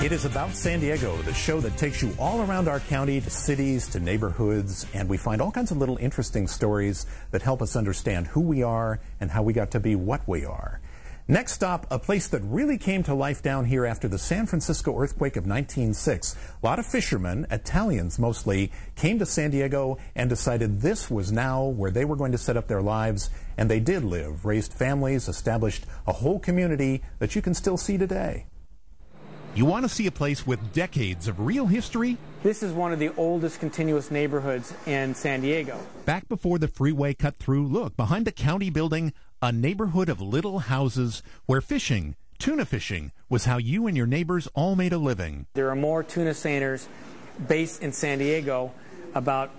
It is About SanDiego, the show that takes you all around our county, to cities, to neighborhoods, and we find all kinds of little interesting stories that help us understand who we are and how we got to be what we are. Next stop, a place that really came to life down here after the San Francisco earthquake of 1906. A lot of fishermen, Italians mostly, came to SanDiego and decided this was now where they were going to set up their lives, and they did live, raised families, established a whole community that you can still see today. You want to see a place with decades of real history? This is one of the oldest continuous neighborhoods in SanDiego. Back before the freeway cut through, look, behind the county building, a neighborhood of little houses where fishing, tuna fishing, was how you and your neighbors all made a living. There are more tuna seiners based in SanDiego about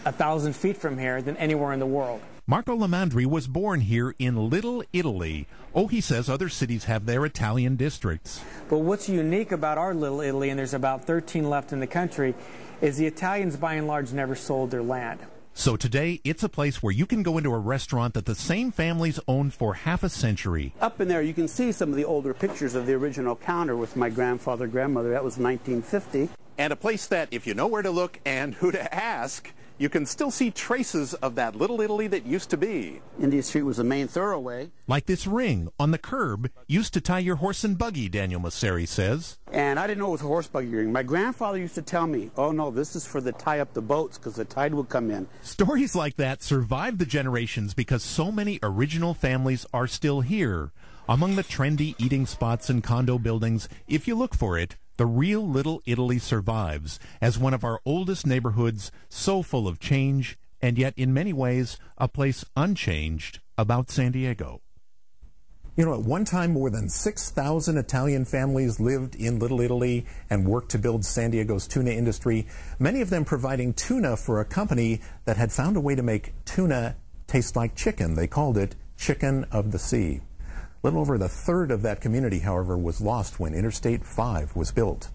1,000 feet from here than anywhere in the world. Marco Lamandri was born here in Little Italy. Oh, he says other cities have their Italian districts. But what's unique about our Little Italy, and there's about 13 left in the country, is the Italians by and large never sold their land. So today, it's a place where you can go into a restaurant that the same families owned for half a century. Up in there, you can see some of the older pictures of the original counter with my grandfather, grandmother. That was 1950. And a place that, if you know where to look and who to ask, you can still see traces of that Little Italy that used to be. India Street was the main thoroughway. Like this ring on the curb used to tie your horse and buggy, Daniel Masseri says. And I didn't know it was a horse buggy ring. My grandfather used to tell me, oh no, this is for the tie up the boats because the tide would come in. Stories like that survive the generations because so many original families are still here. Among the trendy eating spots and condo buildings, if you look for it, the real Little Italy survives as one of our oldest neighborhoods, so full of change, and yet in many ways a place unchanged about SanDiego. You know, at one time more than 6,000 Italian families lived in Little Italy and worked to build SanDiego's tuna industry, many of them providing tuna for a company that had found a way to make tuna taste like chicken. They called it Chicken of the Sea. A little over a third of that community, however, was lost when Interstate 5 was built.